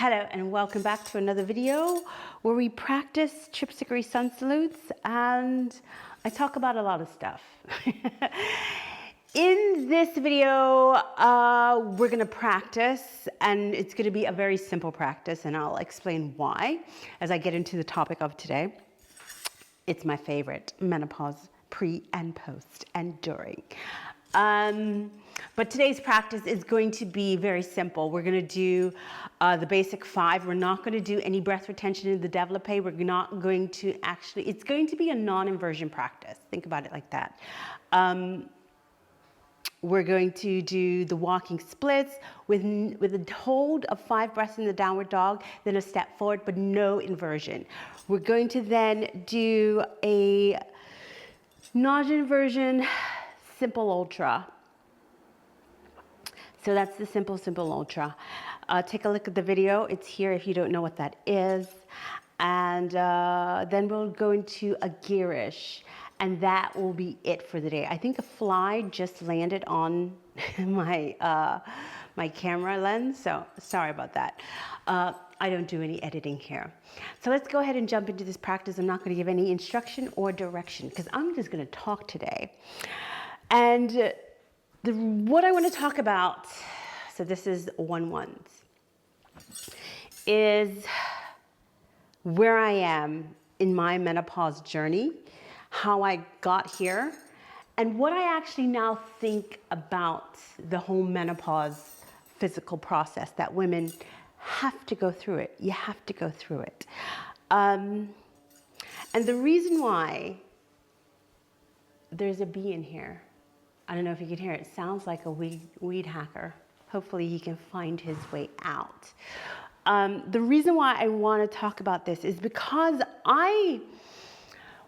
Hello and welcome back to another video where we practice Tripsichore sun salutes and I talk about a lot of stuff. In this video, we're gonna practice and it's gonna be a very simple practice and I'll explain why as I get into the topic of today. It's my favorite, menopause, pre and post and during. But today's practice is going to be very simple. We're going to do the basic 5. We're not going to do any breath retention in the développé. We're not going to actually, it's going to be a non-inversion practice. Think about it like that. We're going to do the walking splits with a hold of 5 breaths in the downward dog, then a step forward, but no inversion. We're going to then do a non-inversion simple ultra. So that's the simple ultra. Take a look at the video. It's here if you don't know what that is. And then we'll go into a girish. And that will be it for the day. I think a fly just landed on my, my camera lens. So sorry about that. I don't do any editing here. So let's go ahead and jump into this practice. I'm not going to give any instruction or direction because I'm just going to talk today. And what I want to talk about, so this is 1-1s, is where I am in my menopause journey, how I got here, and what I actually now think about the whole menopause physical process that women have to go through it. You have to go through it. And the reason why, there's a bee in here. I don't know if you can hear it. It sounds like a weed hacker. Hopefully he can find his way out. The reason why I want to talk about this is because I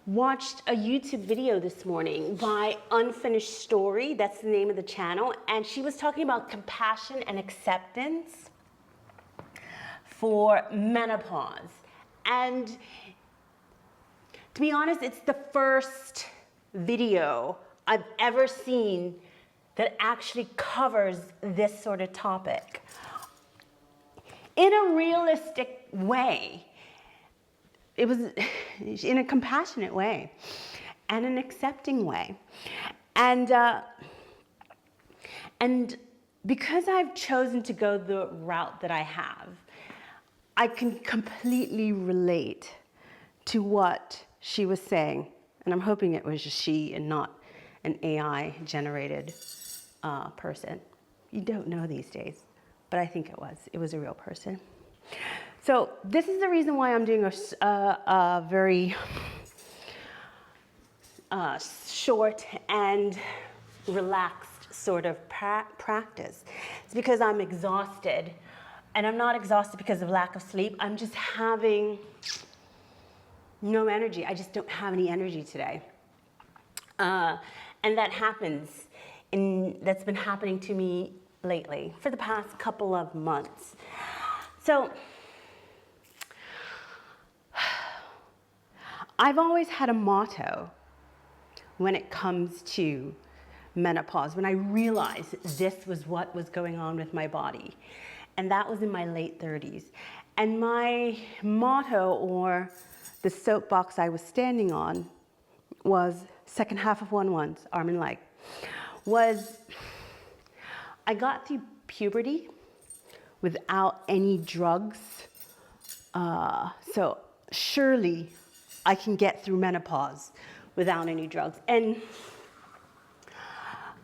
watched a YouTube video this morning by Unfinished Story. That's the name of the channel. And she was talking about compassion and acceptance for menopause. And to be honest, it's the first video I've ever seen that actually covers this sort of topic in a realistic way. It was in a compassionate way and an accepting way. And because I've chosen to go the route that I have, I can completely relate to what she was saying. And I'm hoping it was just she and not an AI generated person. You don't know these days, but I think it was. It was a real person. So this is the reason why I'm doing a very short and relaxed sort of practice. It's because I'm exhausted, and I'm not exhausted because of lack of sleep. I'm just having no energy. I just don't have any energy today. And that happens, that's been happening to me lately for the past couple of months. So I've always had a motto when it comes to menopause, when I realized this was what was going on with my body. And that was in my late 30s. And my motto, or the soapbox I was standing on, was second half of 1-1s, arm and leg, was I got through puberty without any drugs. So surely I can get through menopause without any drugs. And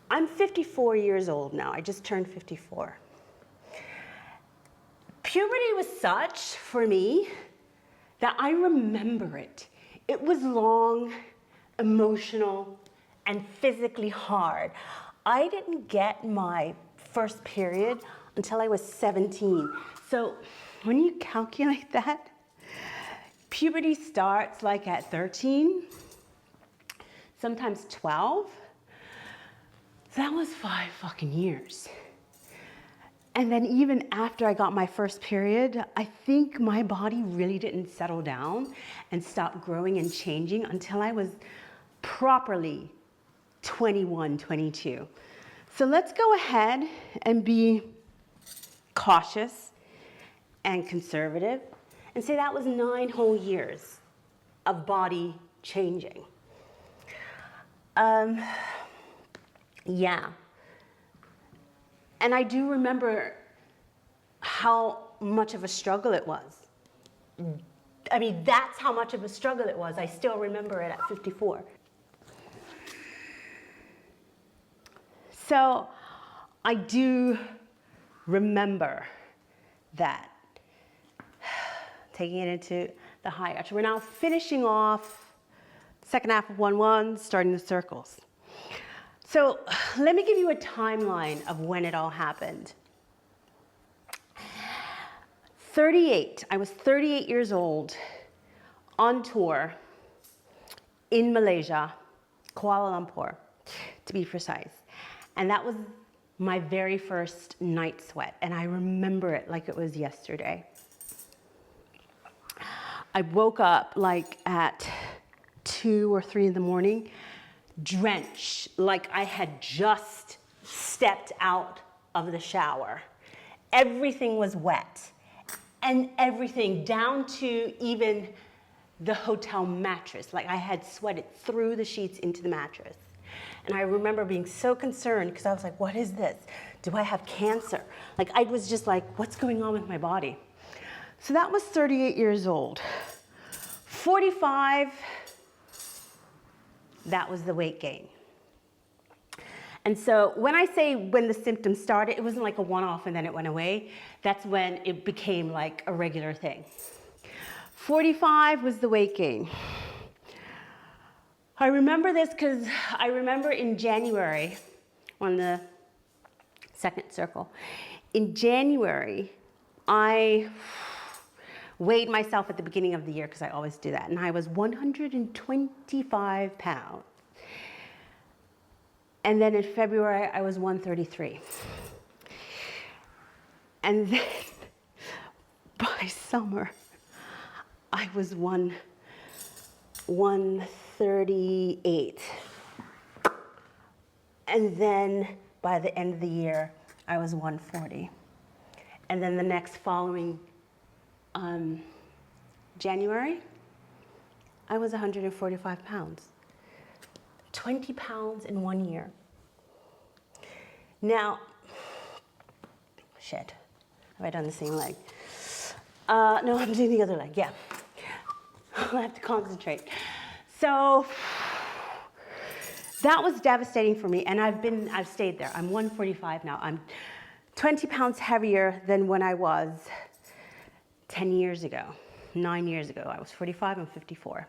I'm 54 years old now. I just turned 54. Puberty was such for me that I remember it. It was long, emotional, and physically hard. I didn't get my first period until I was 17. So when you calculate that, puberty starts like at 13, sometimes 12. That was 5 fucking years. And then even after I got my first period, I think my body really didn't settle down and stop growing and changing until I was properly 21, 22. So let's go ahead and be cautious and conservative, and say that was 9 whole years of body changing. Yeah. And I do remember how much of a struggle it was. I mean, that's how much of a struggle it was. I still remember it at 54. So I do remember that. Taking it into the high arch. We're now finishing off second half of 1-1, starting the circles. So let me give you a timeline of when it all happened. 38, I was 38 years old, on tour in Malaysia, Kuala Lumpur, to be precise. And that was my very first night sweat, and I remember it like it was yesterday. I woke up like at 2 or 3 in the morning, drenched, like I had just stepped out of the shower. Everything was wet, and everything down to even the hotel mattress. Like I had sweated through the sheets into the mattress. And I remember being so concerned because I was like, what is this? Do I have cancer? Like I was just like, what's going on with my body? So that was 38 years old. 45, that was the weight gain. And so when I say when the symptoms started, it wasn't like a one-off and then it went away. That's when it became like a regular thing. 45 was the weight gain. I remember this because I remember in January, on the second circle, in January, I weighed myself at the beginning of the year because I always do that, and I was 125 pounds. And then in February, I was 133. And then by summer, I was 138. And then by the end of the year, I was 140. And then the next following January, I was 145 pounds. 20 pounds in 1 year. Now, shit, have I done the same leg? No, I'm doing the other leg, yeah. I have to concentrate. So that was devastating for me, and I've stayed there. I'm 145 now. I'm 20 pounds heavier than when I was 10 years ago, 9 years ago. I was 45, I'm 54.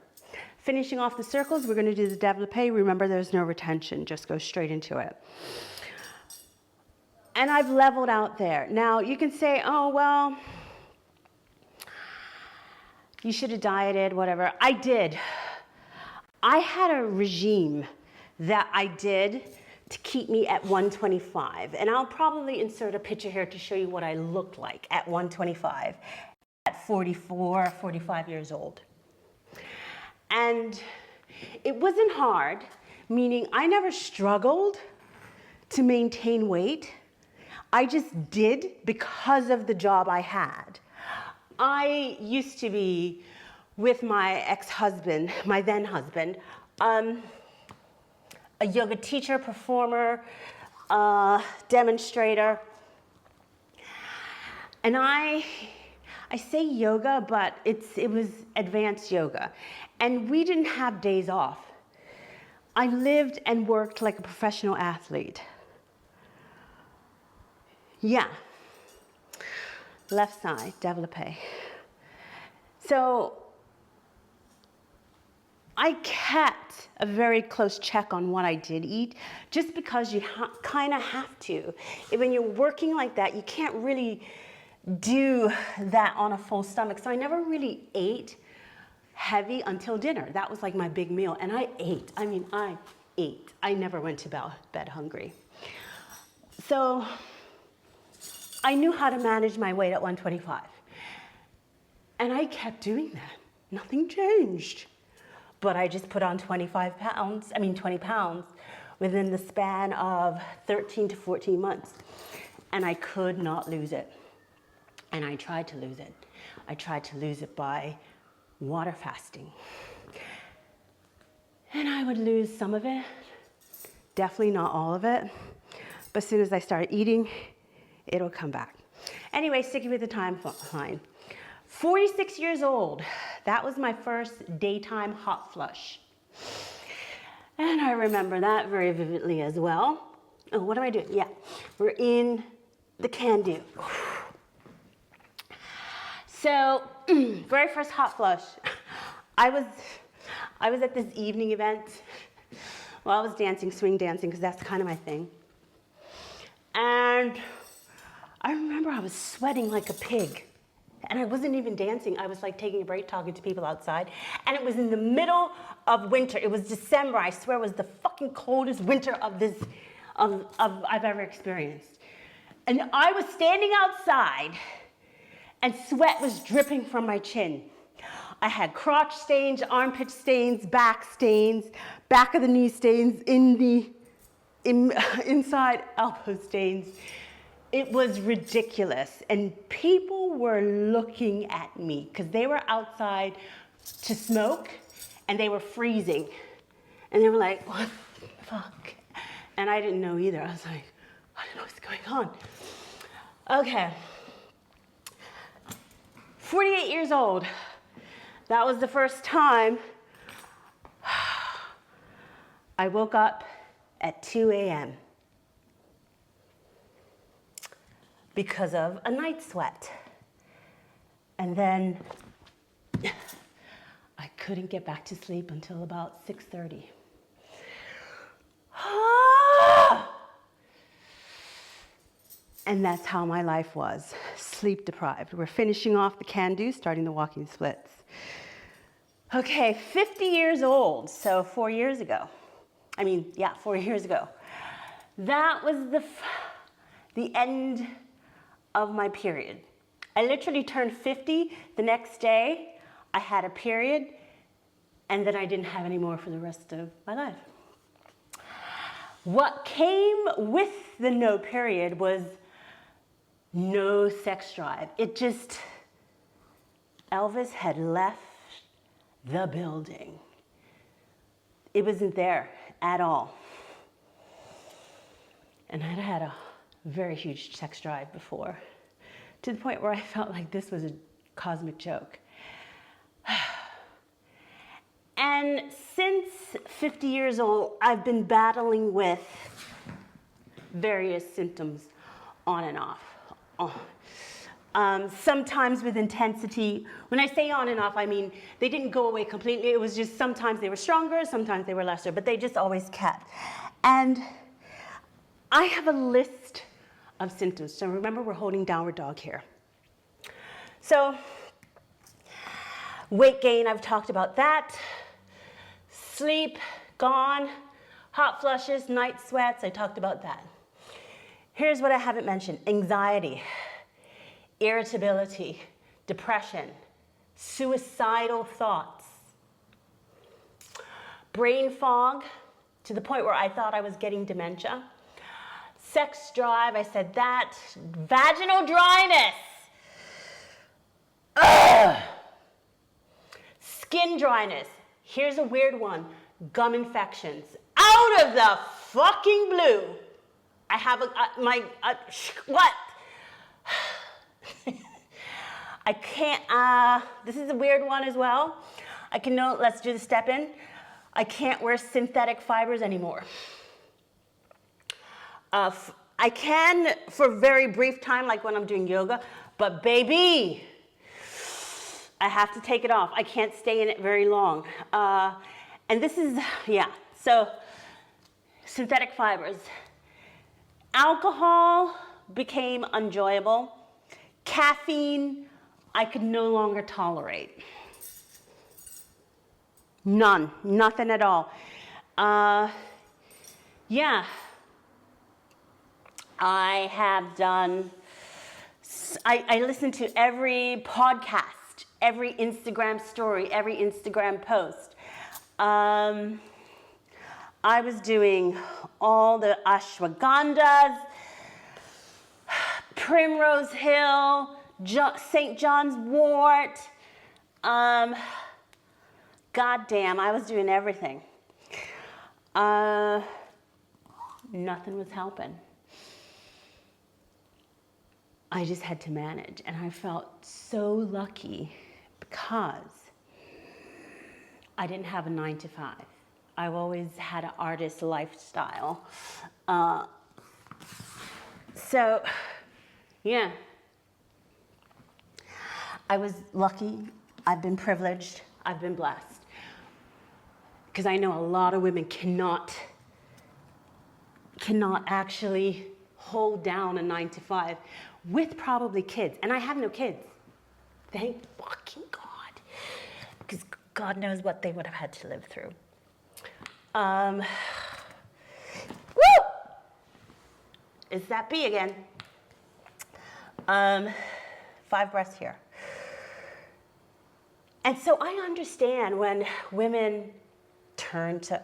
Finishing off the circles, we're gonna do the développé. Remember, there's no retention, just go straight into it. And I've leveled out there. Now, you can say, oh, well, you should have dieted, whatever. I did. I had a regime that I did to keep me at 125. And I'll probably insert a picture here to show you what I looked like at 125 at 44, 45 years old. And it wasn't hard, meaning I never struggled to maintain weight. I just did because of the job I had. I used to be with my ex-husband, my then husband, a yoga teacher, performer, demonstrator. And I say yoga, but it was advanced yoga. And we didn't have days off. I lived and worked like a professional athlete. Yeah. Left side, développé. So I kept a very close check on what I did eat, just because you kind of have to. When you're working like that, you can't really do that on a full stomach. So I never really ate heavy until dinner. That was like my big meal. And I ate. I mean, I ate. I never went to bed hungry. So I knew how to manage my weight at 125. And I kept doing that. Nothing changed. But I just put on 20 pounds within the span of 13 to 14 months. And I could not lose it. And I tried to lose it. I tried to lose it by water fasting. And I would lose some of it, definitely not all of it. But as soon as I start eating, it'll come back. Anyway, sticking with the timeline. 46 years old, that was my first daytime hot flush. And I remember that very vividly as well. Oh, what am I doing? Yeah, we're in the can-do. So, very first hot flush. I was at this evening event. Well, I was dancing, swing dancing, because that's kind of my thing. And I remember I was sweating like a pig. And I wasn't even dancing. I was like taking a break, talking to people outside. And it was in the middle of winter. It was December. I swear it was the fucking coldest winter I've ever experienced. And I was standing outside and sweat was dripping from my chin. I had crotch stains, armpit stains, back of the knee stains, inside elbow stains. It was ridiculous. And people were looking at me because they were outside to smoke and they were freezing. And they were like, what the fuck? And I didn't know either. I was like, I don't know what's going on. Okay. 48 years old. That was the first time I woke up at 2 a.m. because of a night sweat. And then I couldn't get back to sleep until about 6:30. And that's how my life was, sleep deprived. We're finishing off the can-do, starting the walking splits. Okay, 50 years old, so 4 years ago. 4 years ago. That was the end of my period. I literally turned 50. The next day, I had a period, and then I didn't have any more for the rest of my life. What came with the no period was no sex drive. Elvis had left the building. It wasn't there at all. And I'd had a very huge sex drive before, to the point where I felt like this was a cosmic joke. And since 50 years old, I've been battling with various symptoms on and off. Sometimes with intensity. When I say on and off, I mean they didn't go away completely. It was just sometimes they were stronger, sometimes they were lesser, but they just always kept. And I have a list of symptoms. So remember, we're holding downward dog here. So weight gain, I've talked about that. Sleep, gone. Hot flushes, night sweats, I talked about that. Here's what I haven't mentioned: anxiety, irritability, depression, suicidal thoughts, brain fog to the point where I thought I was getting dementia, sex drive, I said that, vaginal dryness, skin dryness. Here's a weird one: gum infections. Out of the fucking blue, I have what? I can't, this is a weird one as well. Let's do the step in. I can't wear synthetic fibers anymore. I can for a very brief time, like when I'm doing yoga, but baby, I have to take it off. I can't stay in it very long. And this is, so synthetic fibers. Alcohol became unenjoyable. Caffeine, I could no longer tolerate. Nothing at all. I have done, I listen to every podcast, every Instagram story, every Instagram post. I was doing all the ashwagandhas, Primrose Hill, St. John's wort. Goddamn, I was doing everything. Nothing was helping. I just had to manage, and I felt so lucky because I didn't have a 9-to-5. I've always had an artist lifestyle. So, yeah. I was lucky, I've been privileged, I've been blessed. Because I know a lot of women cannot actually hold down a 9-to-5 with probably kids. And I have no kids. Thank fucking God. Because God knows what they would have had to live through. Woo! Is that B again? 5 breaths here. And so I understand when women turn to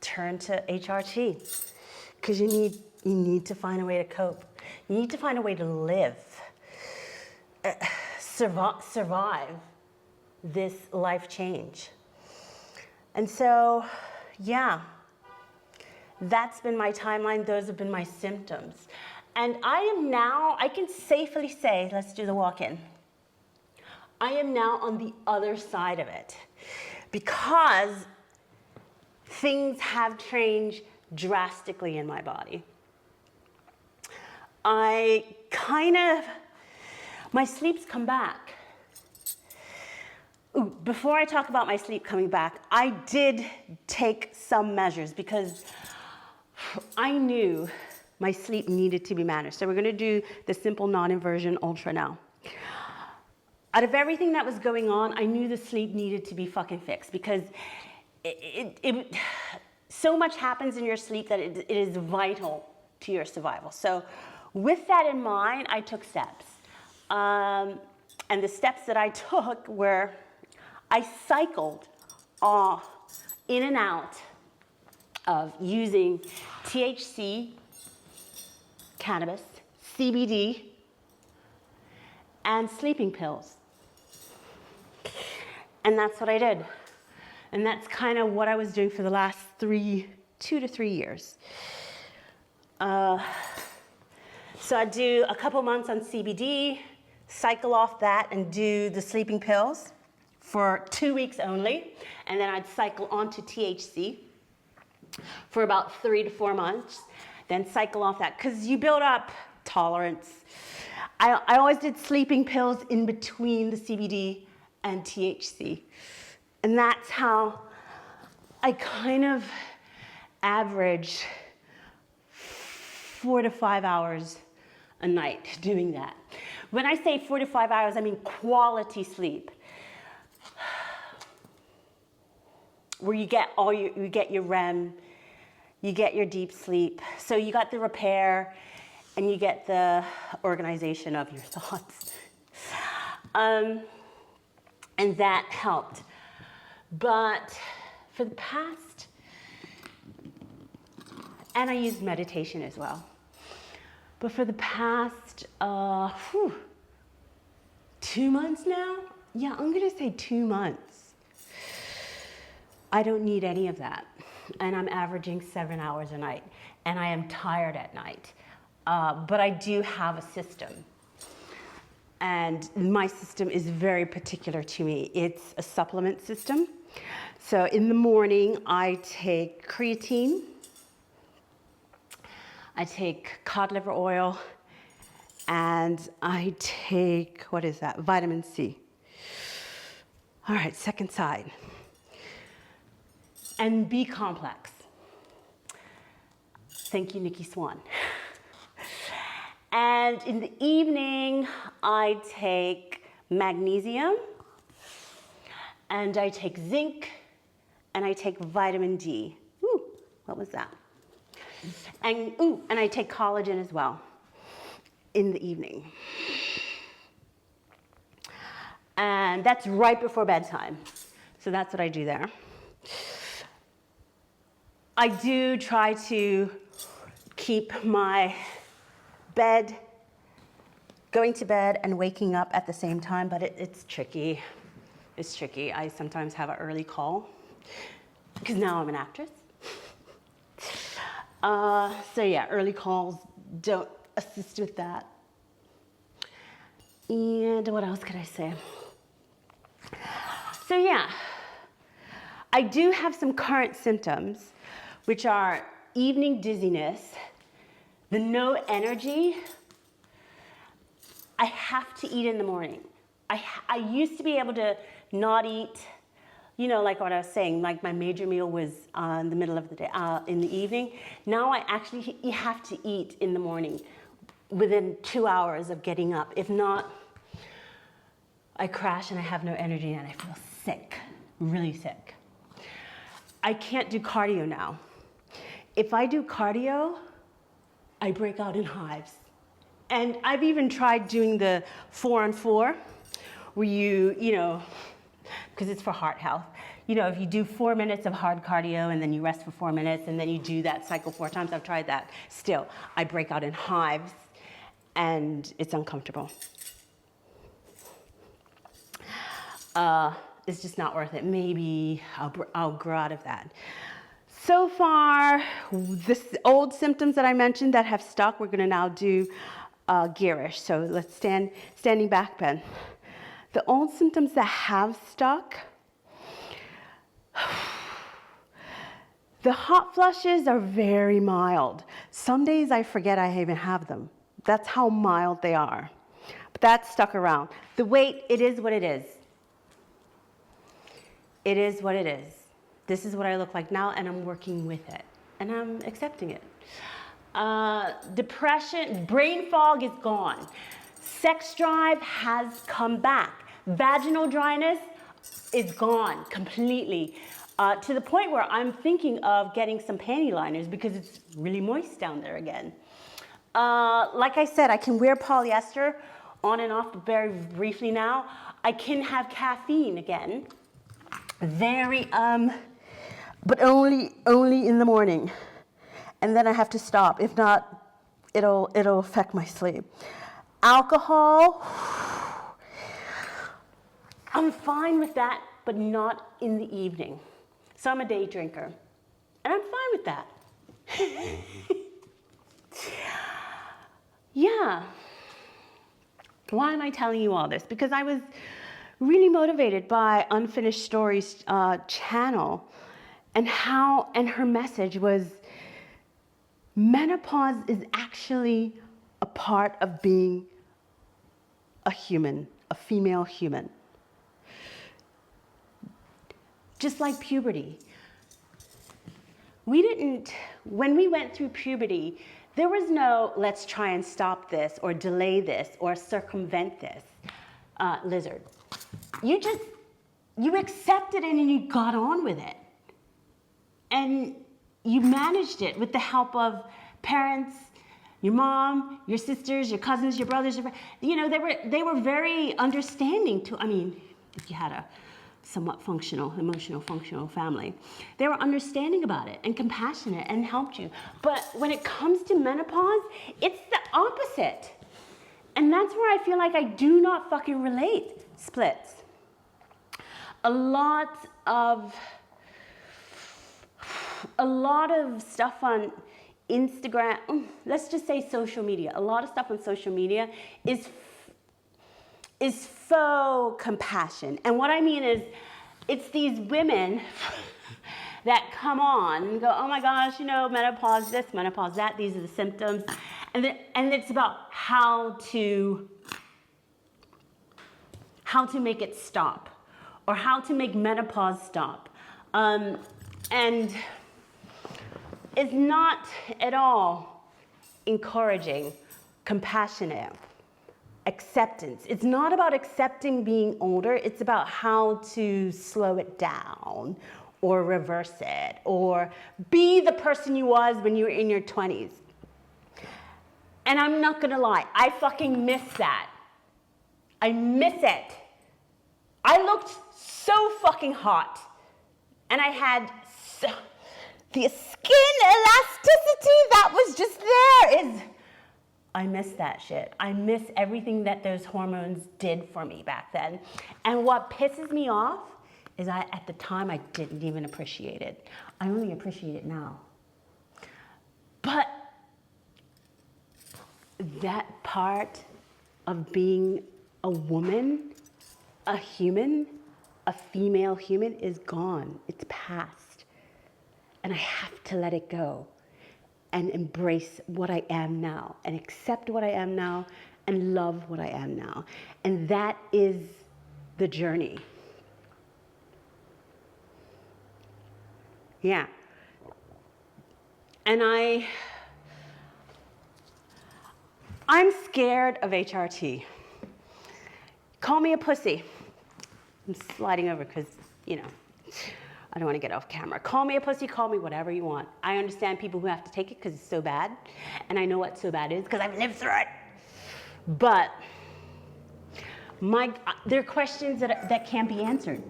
HRT, because you need to find a way to cope. You need to find a way to live, survive this life change. And so, yeah, that's been my timeline. Those have been my symptoms. And I can safely say, let's do the walk-in. I am now on the other side of it because things have changed drastically in my body. My sleep's come back. Ooh, before I talk about my sleep coming back, I did take some measures because I knew my sleep needed to be managed. So we're gonna do the simple non-inversion ultra now. Out of everything that was going on, I knew the sleep needed to be fucking fixed because so much happens in your sleep that it is vital to your survival. So with that in mind, I took steps. And the steps that I took were, I cycled in and out of using THC, cannabis, CBD, and sleeping pills. And that's what I did. And that's kind of what I was doing for the last 2 to 3 years. So I do a couple months on CBD, cycle off that and do the sleeping pills for 2 weeks only. And then I'd cycle onto THC for about 3 to 4 months, then cycle off that. Because you build up tolerance. I always did sleeping pills in between the CBD and THC. And that's how I kind of average 4 to 5 hours a night doing that. When I say 4 to 5 hours, I mean quality sleep. Where you get your REM, you get your deep sleep. So you got the repair and you get the organization of your thoughts. And that helped. But for the past, and I used meditation as well. But for the past 2 months now, yeah, I'm gonna say 2 months, I don't need any of that. And I'm averaging 7 hours a night. And I am tired at night. But I do have a system. And my system is very particular to me. It's a supplement system. So in the morning, I take creatine. I take cod liver oil. And I take, what is that? Vitamin C. All right, second side. And B complex. Thank you, Nikki Swan. And in the evening, I take magnesium, and I take zinc, and I take vitamin D. Ooh, what was that? And I take collagen as well in the evening. And that's right before bedtime. So that's what I do there. I do try to keep my bed going to bed and waking up at the same time, but it's tricky. It's tricky. I sometimes have an early call because now I'm an actress. So yeah, early calls don't assist with that. And what else could I say? So yeah, I do have some current symptoms, which are evening dizziness, the no energy. I have to eat in the morning. I used to be able to not eat, you know, like what I was saying, like my major meal was in the middle of the day, in the evening. Now I actually have to eat in the morning within 2 hours of getting up. If not, I crash and I have no energy and I feel sick, really sick. I can't do cardio now. If I do cardio, I break out in hives. And I've even tried doing the 4-on-4, where you know, because it's for heart health. You know, if you do 4 minutes of hard cardio and then you rest for 4 minutes and then you do that cycle 4 times, I've tried that. Still, I break out in hives and it's uncomfortable. It's just not worth it. Maybe I'll grow out of that. So far, this old symptoms that I mentioned that have stuck, we're gonna now do gearish. So let's standing back bend. The old symptoms that have stuck, the hot flushes are very mild. Some days I forget I even have them. That's how mild they are. But that's stuck around. The weight, it is what it is. It is what it is. This is what I look like now, and I'm working with it, and I'm accepting it. Depression, brain fog is gone. Sex drive has come back. Vaginal dryness is gone completely, to the point where I'm thinking of getting some panty liners because it's really moist down there again. Like I said, I can wear polyester on and off very briefly now. I can have caffeine again. But only in the morning, and then I have to stop. If not, it'll affect my sleep. Alcohol, I'm fine with that, but not in the evening. So I'm a day drinker, and I'm fine with that. Yeah. Why am I telling you all this? Because I was really motivated by Unfinished Stories channel, and her message was menopause is actually a part of being a human, a female human. Just like puberty. When we went through puberty, there was no let's try and stop this or delay this or circumvent this lizard. You accepted it and you got on with it. And you managed it with the help of parents, your mom, your sisters, your cousins, your brothers. You know, they were very understanding if you had a somewhat emotional functional family. They were understanding about it and compassionate and helped you. But when it comes to menopause, it's the opposite. And that's where I feel like I do not fucking relate. Splits. A lot of stuff on Instagram, let's just say social media. A lot of stuff on social media is faux compassion. And what I mean is, it's these women that come on and go, oh my gosh, you know, menopause this, menopause that, these are the symptoms. And it's about how to make it stop, or how to make menopause stop. And it's not at all encouraging, compassionate, acceptance. It's not about accepting being older. It's about how to slow it down or reverse it or be the person you was when you were in your 20s. And I'm not gonna lie, I fucking miss that. I miss it. I looked so fucking hot. And I had the skin elasticity that was just there is I miss that shit. I miss everything that those hormones did for me back then. And what pisses me off is at the time, I didn't even appreciate it. I only appreciate it now. But that part of being a woman, a human, a female human is gone. It's past. And I have to let it go and embrace what I am now and accept what I am now and love what I am now. And that is the journey. Yeah. And I'm scared of HRT. Call me a pussy. I'm sliding over because, I don't want to get off camera. Call me a pussy, call me whatever you want. I understand people who have to take it because it's so bad. And I know what so bad is because I've lived through it. But there are questions that can't be answered.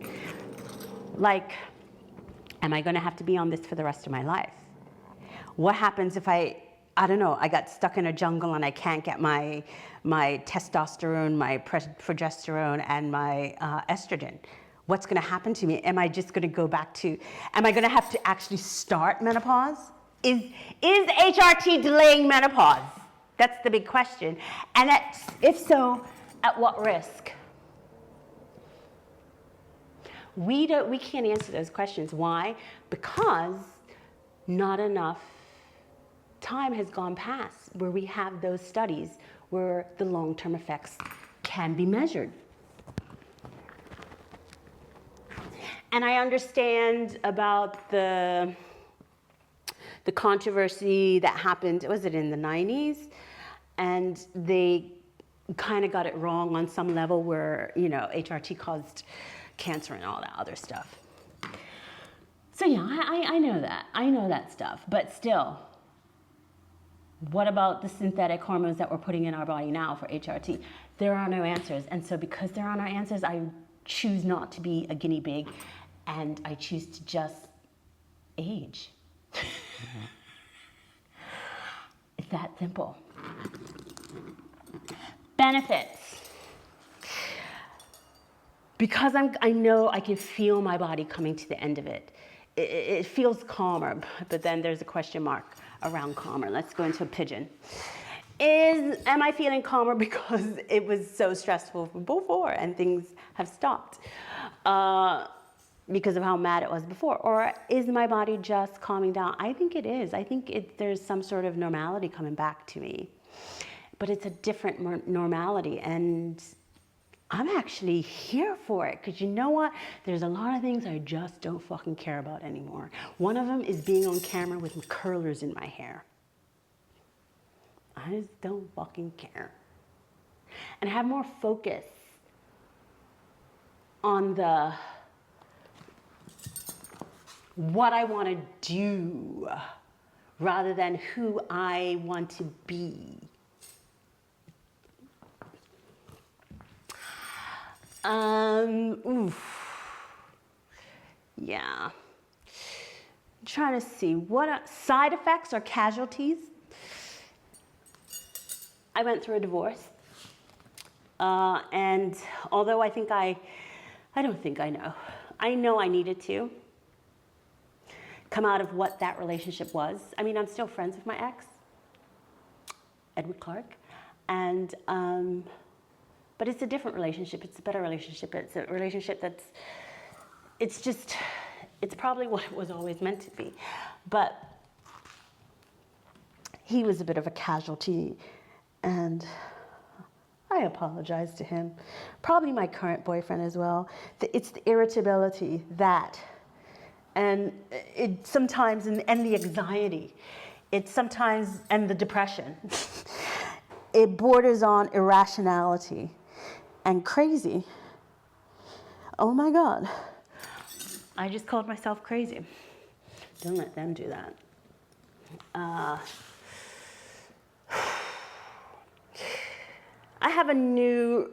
Like, am I going to have to be on this for the rest of my life? What happens if I don't know, I got stuck in a jungle and I can't get my testosterone, my progesterone, and my estrogen? What's going to happen to me? Am I just going to go back to, am I going to have to actually start menopause? Is HRT delaying menopause? That's the big question. And if so, at what risk? We can't answer those questions. Why? Because not enough time has gone past where we have those studies where the long-term effects can be measured. And I understand about the controversy that happened, was it in the 90s? And they kind of got it wrong on some level where, HRT caused cancer and all that other stuff. So yeah, I know that. I know that stuff. But still, what about the synthetic hormones that we're putting in our body now for HRT? There are no answers. And so because there are no answers, I choose not to be a guinea pig, and I choose to just age. It's that simple. Benefits. Because I know I can feel my body coming to the end of it. It feels calmer, but then there's a question mark around calmer. Let's go into a pigeon. Am I feeling calmer because it was so stressful before and things have stopped because of how mad it was before? Or is my body just calming down? I think it is. I think there's some sort of normality coming back to me. But it's a different normality, and I'm actually here for it, because you know what? There's a lot of things I just don't fucking care about anymore. One of them is being on camera with curlers in my hair. I just don't fucking care. And have more focus on what I want to do rather than who I want to be. Yeah. I'm trying to see what side effects or casualties. I went through a divorce, and although I don't think I know. I know I needed to come out of what that relationship was. I mean, I'm still friends with my ex, Edward Clark, and but it's a different relationship. It's a better relationship. It's a relationship it's probably what it was always meant to be. But he was a bit of a casualty, and I apologize to him. Probably my current boyfriend as well. It's the irritability and it sometimes, and the anxiety. It's sometimes, and the depression. It borders on irrationality and crazy. Oh my God. I just called myself crazy. Don't let them do that. I have a new,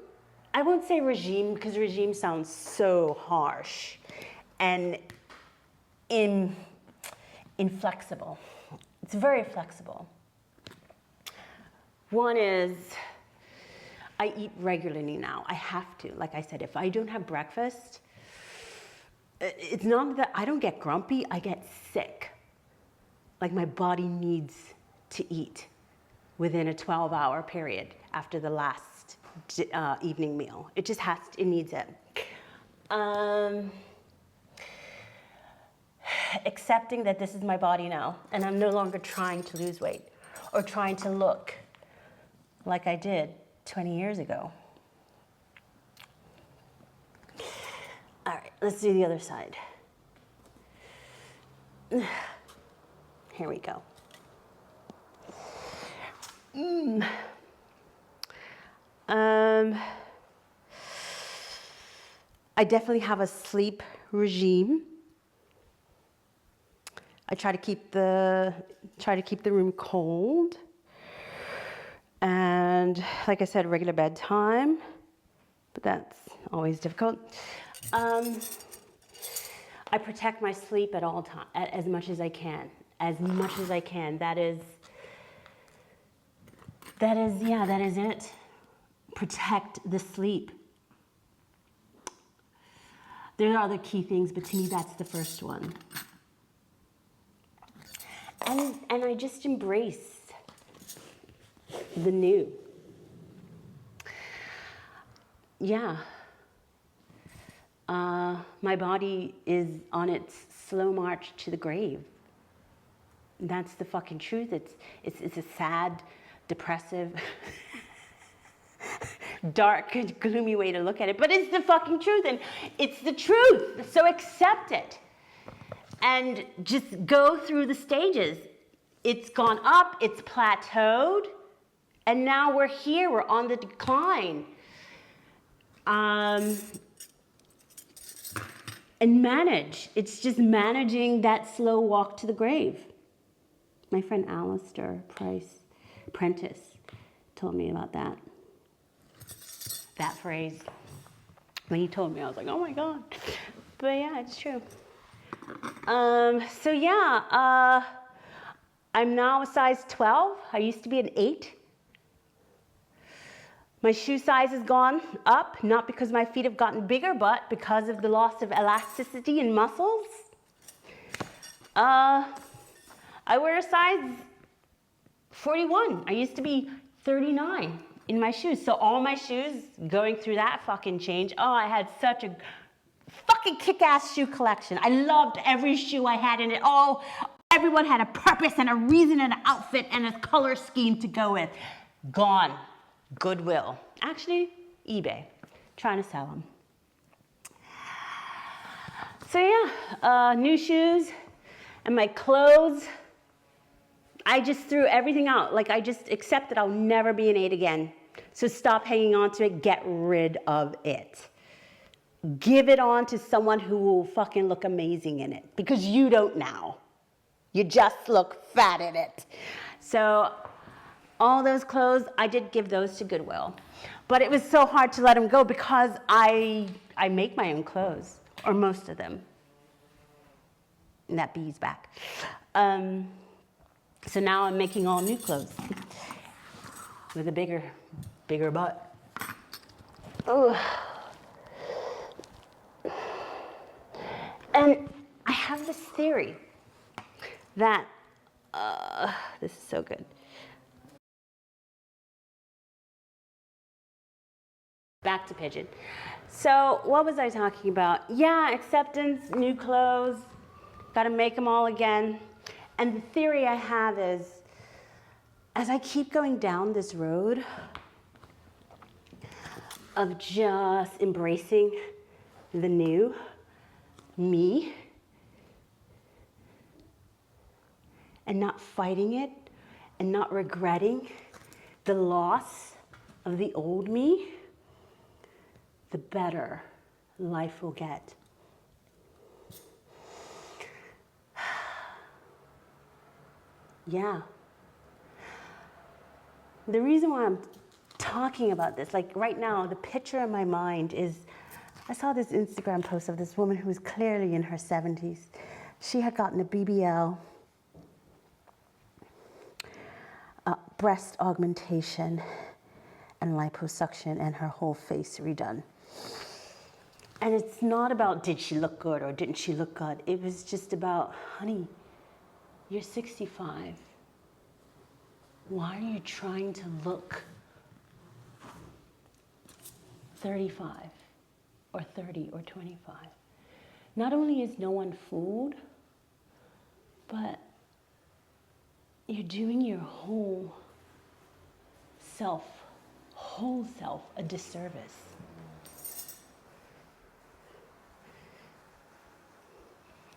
I won't say regime, because regime sounds so harsh and inflexible. It's very flexible. One is I eat regularly now. I have to. Like I said, if I don't have breakfast, it's not that I don't get grumpy, I get sick. Like my body needs to eat within a 12-hour period after the last evening meal. It just has to, it needs it. Accepting that this is my body now, and I'm no longer trying to lose weight or trying to look like I did 20 years ago. All right, let's do the other side. Here we go. I definitely have a sleep regime. I try to keep the room cold. And like I said, regular bedtime, but that's always difficult. I protect my sleep at all times, as much as I can. As much as I can. That is it. Protect the sleep. There are other key things, but to me, that's the first one. And I just embrace the new. Yeah. My body is on its slow march to the grave. That's the fucking truth. It's a sad, depressive, dark, gloomy way to look at it, but it's the fucking truth, and it's the truth. So accept it, and just go through the stages. It's gone up, it's plateaued, and now we're here. We're on the decline. And manage. It's just managing that slow walk to the grave. My friend Alistair Prentice told me about that. That phrase. When he told me, I was like, oh my God. But yeah, it's true. So yeah, I'm now a size 12. I used to be an 8. My shoe size has gone up, not because my feet have gotten bigger, but because of the loss of elasticity in muscles. I wear a size 41. I used to be 39 in my shoes. So all my shoes, going through that fucking change, I had such a fucking kick-ass shoe collection. I loved every shoe I had in it. Everyone had a purpose and a reason and an outfit and a color scheme to go with. Gone. Goodwill. Actually, eBay. Trying to sell them. So yeah, new shoes and my clothes. I just threw everything out. Like I just accept that I'll never be an 8 again. So stop hanging on to it. Get rid of it. Give it on to someone who will fucking look amazing in it. Because you don't now. You just look fat in it. So all those clothes, I did give those to Goodwill. But it was so hard to let them go because I make my own clothes, or most of them. And that bee's back. So now I'm making all new clothes with a bigger butt. Oh. And I have this theory that, this is so good. Back to pigeon. So what was I talking about? Yeah, acceptance, new clothes, gotta make them all again. And the theory I have is, as I keep going down this road of just embracing the new me and not fighting it and not regretting the loss of the old me, the better life will get. Yeah. The reason why I'm talking about this, like right now, the picture in my mind is, I saw this Instagram post of this woman who was clearly in her 70s. She had gotten a BBL breast augmentation and liposuction and her whole face redone. And it's not about did she look good or didn't she look good. It was just about, honey, you're 65. Why are you trying to look 35 or 30 or 25? Not only is no one fooled, but you're doing your whole self a disservice.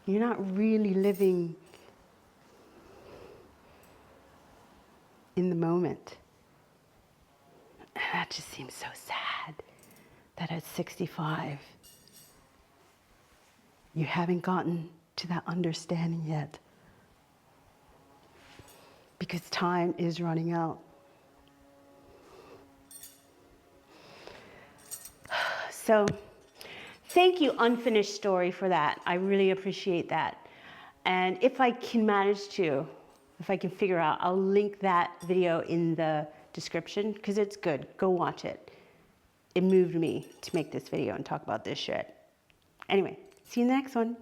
You're not really living in the moment. And that just seems so sad that at 65, you haven't gotten to that understanding yet. Because time is running out. So, thank you, Unfinished Story, for that. I really appreciate that. And if I can manage to, if I can figure out, I'll link that video in the description because it's good. Go watch it. It moved me to make this video and talk about this shit. Anyway, see you in the next one.